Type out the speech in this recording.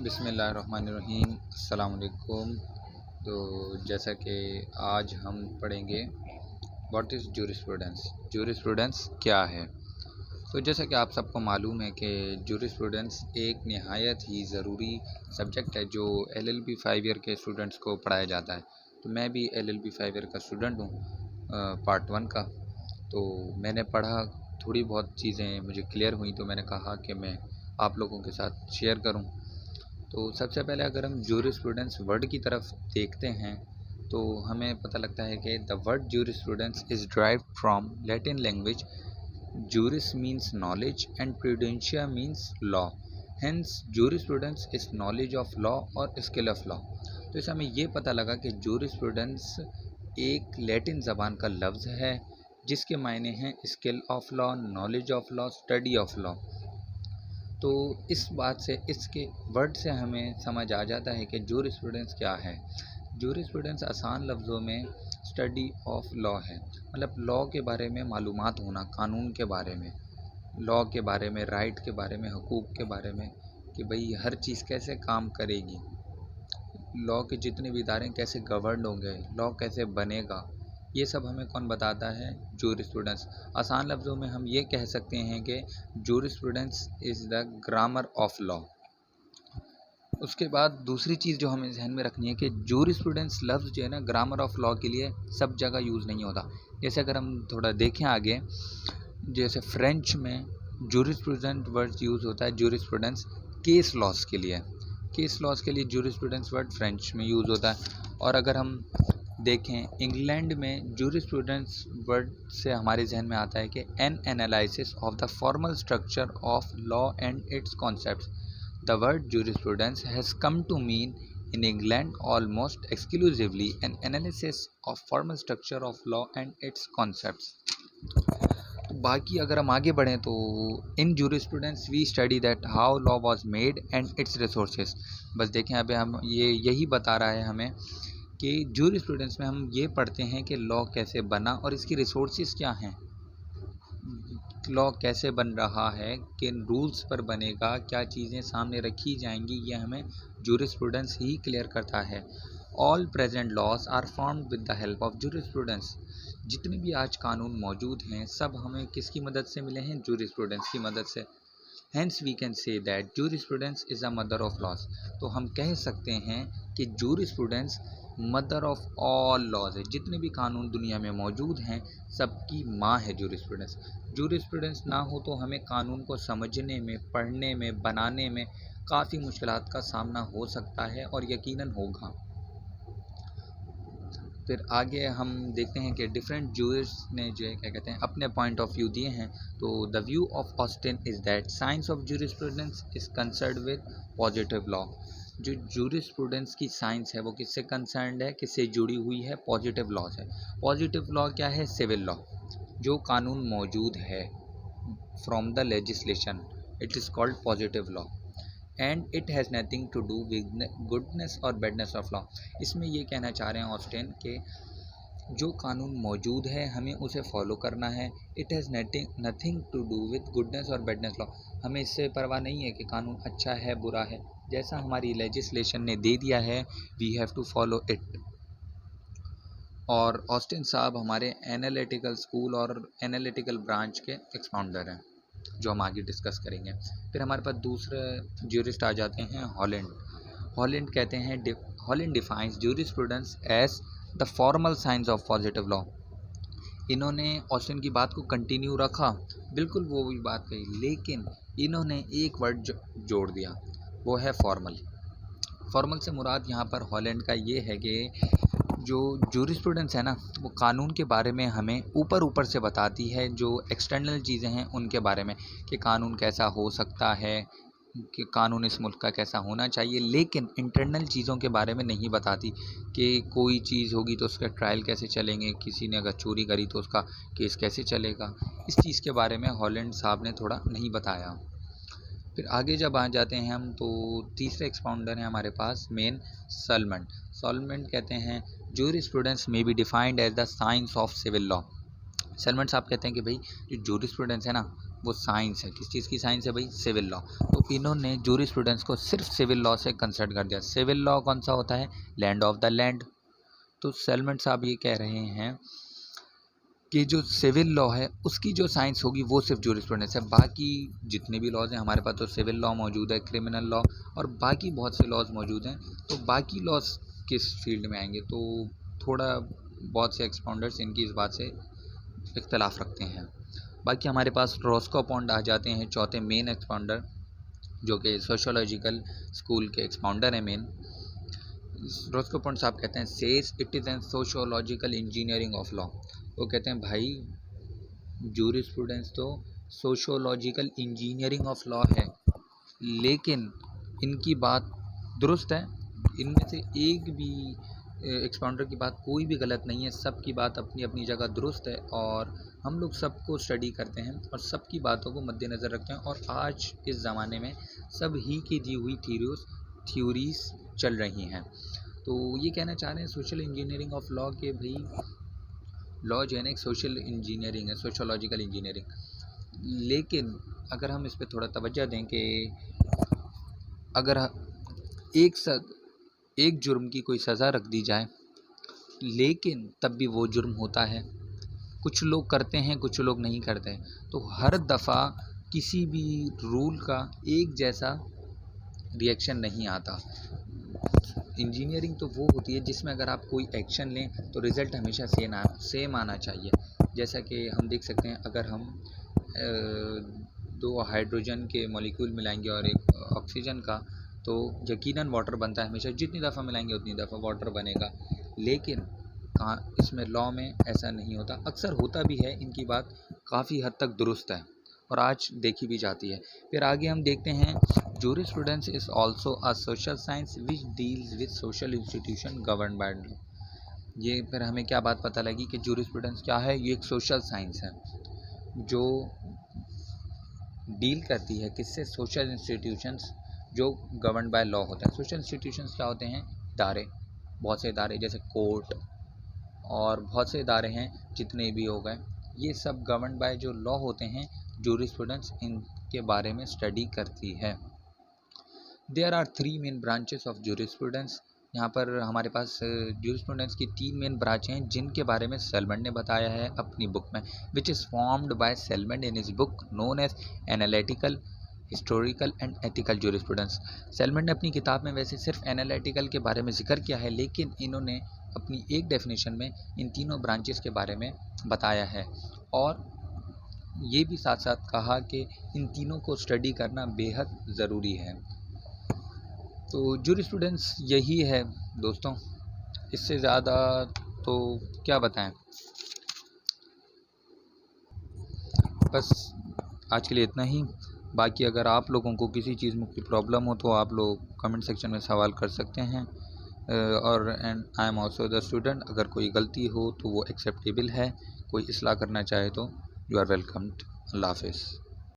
बिस्मिल्लाहिर्रहमानिर्रहीम अस्सलाम वालेकुम। तो जैसा कि आज हम पढ़ेंगे व्हाट इज़ जूरिस्प्रूडेंस। जूरिस्प्रूडेंस क्या है? तो जैसा कि आप सबको मालूम है कि जूरिस्प्रूडेंस एक नहायत ही ज़रूरी सब्जेक्ट है जो एलएलबी 5 ईयर के स्टूडेंट्स को पढ़ाया जाता है। तो मैं भी एलएलबी 5 ईयर का स्टूडेंट हूँ, पार्ट 1 का। तो मैंने पढ़ा, थोड़ी बहुत चीज़ें मुझे क्लियर हुई तो मैंने कहा कि मैं आप लोगों के साथ शेयर करूँ। तो सबसे पहले अगर हम जूरिस्प्रूडेंस वर्ड की तरफ देखते हैं तो हमें पता लगता है कि the word jurisprudence is derived from Latin language. juris means knowledge and prudentia means law. Hence jurisprudence is knowledge of law और स्किल ऑफ लॉ। तो इससे हमें ये पता लगा कि जूरिस्प्रूडेंस एक लैटिन ज़बान का लफ्ज़ है जिसके मायने हैं skill of law, knowledge of law, study of law. तो इस बात से, इसके वर्ड से हमें समझ आ जाता है कि जूरिस्प्रूडेंस क्या है। जूरिस्प्रूडेंस आसान लफ्ज़ों में स्टडी ऑफ लॉ है, मतलब लॉ के बारे में मालूमात होना, कानून के बारे में, लॉ के बारे में, राइट के बारे में, हकूक़ के बारे में, कि भाई हर चीज़ कैसे काम करेगी, लॉ के जितने भी इदारे कैसे गवर्न होंगे, लॉ कैसे बनेगा, ये सब हमें कौन बताता है? जूरिस्प्रूडेंस। आसान लफ्ज़ों में हम ये कह सकते हैं कि jurisprudence is the grammar of law. उसके बाद दूसरी चीज़ जो हमें ध्यान में रखनी है कि जूरिस्प्रूडेंस लफ्ज़ जो है ना, ग्रामर ऑफ लॉ के लिए सब जगह यूज़ नहीं होता। जैसे अगर हम थोड़ा देखें आगे, जैसे फ्रेंच में जूरिस्प्रूडेंस वर्ड यूज़ होता है जूरिस्प्रूडेंस केस लॉस के लिए। केस लॉस के लिए जूरिस्प्रूडेंस वर्ड फ्रेंच में यूज़ होता है। और अगर हम देखें इंग्लैंड में जूरिस्प्रूडेंस वर्ड से हमारे जहन में आता है कि an analysis of the formal structure of law and its concepts. The word jurisprudence has come to mean in England almost exclusively an analysis of formal structure of law and its concepts. बाकी अगर हम आगे बढ़ें तो in jurisprudence we study that how law was made and its resources. बस देखें, अभी हम यही बता रहा है हमें कि जूरिस्प्रूडेंस में हम ये पढ़ते हैं कि लॉ कैसे बना और इसकी रिसोर्सेज क्या हैं, लॉ कैसे बन रहा है, किन रूल्स पर बनेगा, क्या चीज़ें सामने रखी जाएंगी, ये हमें जूरिस्प्रूडेंस ही क्लियर करता है। All present laws are formed with the help of jurisprudence. जितने भी आज कानून मौजूद हैं सब हमें किसकी मदद से मिले हैं? जूरिस्प्रूडेंस की मदद से। Hence we can say that jurisprudence is a mother of laws. तो हम कह सकते हैं कि jurisprudence mother of all laws है। जितने भी कानून दुनिया में मौजूद हैं सबकी माँ है जूरिस्प्रूडेंस। जूरिस्प्रूडेंस ना हो तो हमें कानून को समझने में, पढ़ने में, बनाने में काफ़ी मुश्किलात का सामना हो सकता है और यकीनन होगा। फिर आगे हम देखते हैं कि डिफरेंट जूरिस्ट ने जो है क्या कहते हैं अपने पॉइंट ऑफ व्यू दिए हैं। तो the view of Austin is that science of jurisprudence is concerned with positive law. जो जूरिस्प्रूडेंस की साइंस है वो किससे कंसर्न्ड है, किससे जुड़ी हुई है? पॉजिटिव लॉ से। पॉजिटिव लॉ क्या है? सिविल लॉ, जो कानून मौजूद है from the legislation, it is called positive law and it has nothing to do with goodness और बैडनेस ऑफ लॉ। इसमें ये कहना चाह रहे हैं ऑस्टिन के जो कानून मौजूद है हमें उसे फॉलो करना है। It has nothing to do with goodness और बैडनेस लॉ। हमें इससे परवाह नहीं है कि कानून अच्छा है बुरा है, जैसा हमारी लेजिस्लेशन ने दे दिया है we have to follow it. और ऑस्टिन साहब हमारे एनालिटिकल स्कूल और एनालिटिकल ब्रांच के एक्सपाउंडर हैं जो हम आगे डिस्कस करेंगे। फिर हमारे पास दूसरे ज्यूरिस्ट आ जाते हैं हॉलैंड। हॉलैंड कहते हैं Holland defines jurisprudence as the formal science of positive law. इन्होंने ऑस्टिन की बात को कंटिन्यू रखा, बिल्कुल वो भी बात कही, लेकिन इन्होंने एक वर्ड जोड़ दिया, वो है फॉर्मल। फॉर्मल से मुराद यहाँ पर हॉलैंड का ये है कि जो जूरिस्प्रूडेंस है ना वो कानून के बारे में हमें ऊपर ऊपर से बताती है, जो एक्सटर्नल चीज़ें हैं उनके बारे में कि कानून कैसा हो सकता है, कि कानून इस मुल्क का कैसा होना चाहिए, लेकिन इंटरनल चीज़ों के बारे में नहीं बताती कि कोई चीज़ होगी तो उसका ट्रायल कैसे चलेंगे, किसी ने अगर चोरी करी तो उसका केस कैसे चलेगा। इस चीज़ के बारे में हॉलैंड साहब ने थोड़ा नहीं बताया। फिर आगे जब आ जाते हैं हम तो तीसरे एक्सपाउंडर हैं हमारे पास मेन सॉलमंड। सॉलमंड कहते हैं jurisprudence may be defined as the science of civil law. Salmond साहब कहते हैं कि भाई जो जूरिस्प्रूडेंस है ना वो साइंस है। किस चीज़ की साइंस है भाई? Civil law. तो इन्होंने जूरिस्प्रूडेंस को सिर्फ सिविल लॉ से कंसर्ट कर दिया। सिविल लॉ कौन सा होता है? Land of the land. तो सेलमेंट साहब ये कह रहे हैं कि जो सिविल लॉ है उसकी जो साइंस होगी वो सिर्फ जूरिस्प्रूडेंस है। बाकी जितने भी लॉज हैं हमारे पास, तो सिविल लॉ मौजूद है, क्रिमिनल लॉ और बाकी बहुत से लॉज मौजूद हैं। तो बाकी लॉज किस फील्ड में आएंगे? तो थोड़ा बहुत से एक्सपाउंडर्स इनकी इस बात से इख्तलाफ रखते हैं। बाकी हमारे पास रॉस्को पॉन्ड आ जाते हैं चौथे मेन एक्सपाउंडर, जो कि सोशोलॉजिकल स्कूल के एक्सपाउंडर हैं मेन। रॉस्को पॉन्ड साहब कहते हैं says it is an sociological engineering of law. वो कहते हैं भाई जूरिस्प्रूडेंस तो सोशोलॉजिकल इंजीनियरिंग ऑफ लॉ है, लेकिन इनकी बात दुरुस्त है। इनमें से एक भी एक्सपाउंडर की बात कोई भी गलत नहीं है, सबकी बात अपनी अपनी जगह दुरुस्त है और हम लोग सबको स्टडी करते हैं और सबकी बातों को मद्देनज़र रखते हैं। और आज इस ज़माने में सब ही की दी हुई थ्योरीज चल रही हैं। तो ये कहना चाह रहे हैं सोशल इंजीनियरिंग ऑफ लॉ के भाई लॉ जो है ना एक सोशल इंजीनियरिंग है, सोशोलॉजिकल इंजीनियरिंग। लेकिन अगर हम इस पर थोड़ा तवज्जो दें कि अगर एक जुर्म की कोई सज़ा रख दी जाए, लेकिन तब भी वो जुर्म होता है। कुछ लोग करते हैं, कुछ लोग नहीं करते। तो हर दफ़ा किसी भी रूल का एक जैसा रिएक्शन नहीं आता। इंजीनियरिंग तो वो होती है जिसमें अगर आप कोई एक्शन लें तो रिज़ल्ट हमेशा सेम आना चाहिए। जैसा कि हम देख सकते हैं, अगर हम दो हाइड्रोजन के मॉलिक्यूल मिलाएंगे और एक ऑक्सीजन का, तो यकीनन वाटर बनता है। हमेशा जितनी दफ़ा मिलाएंगे उतनी दफ़ा वाटर बनेगा। लेकिन कहाँ इसमें लॉ में ऐसा नहीं होता। अक्सर होता भी है, इनकी बात काफ़ी हद तक दुरुस्त है और आज देखी भी जाती है। फिर आगे हम देखते हैं jurisprudence is also a social science which deals with social institution govern by law. ये फिर हमें क्या बात पता लगी कि जूरिस्प्रूडेंस क्या है? ये एक सोशल साइंस है जो डील करती है किससे? सोशल इंस्टीट्यूशंस जो गवर्न बाय लॉ होते हैं। सोशल इंस्टीट्यूशंस क्या होते हैं? इदारे, बहुत से इदारे जैसे कोर्ट और बहुत से इदारे हैं जितने भी हो गए, ये सब गवर्न बाय जो लॉ होते हैं, जूरिस्प्रूडेंस इनके बारे में स्टडी करती है। There are 3 main branches of jurisprudence. यहाँ पर हमारे पास जूरिस्प्रूडेंस की 3 मेन ब्रांच हैं जिनके बारे में सेलमेंट ने बताया है अपनी बुक में, which is formed by Salmond in his book known as analytical, historical and ethical jurisprudence. Salmond ने अपनी किताब में वैसे सिर्फ एनालिटिकल के बारे में जिक्र किया है, लेकिन इन्होंने अपनी एक डेफिनेशन में इन तीनों ब्रांचेस के बारे में बताया है और ये भी साथ साथ कहा कि इन तीनों को स्टडी करना बेहद ज़रूरी है। तो जूरिस्प्रूडेंस यही है दोस्तों, इससे ज़्यादा तो क्या बताएं। बस आज के लिए इतना ही। बाकी अगर आप लोगों को किसी चीज़ में कोई प्रॉब्लम हो तो आप लोग कमेंट सेक्शन में सवाल कर सकते हैं। और and I am also the student, अगर कोई गलती हो तो वो एक्सेप्टेबल है। कोई इस्लाह करना चाहे तो यू आर वेलकम्ड। अल्लाह हाफ़िज़।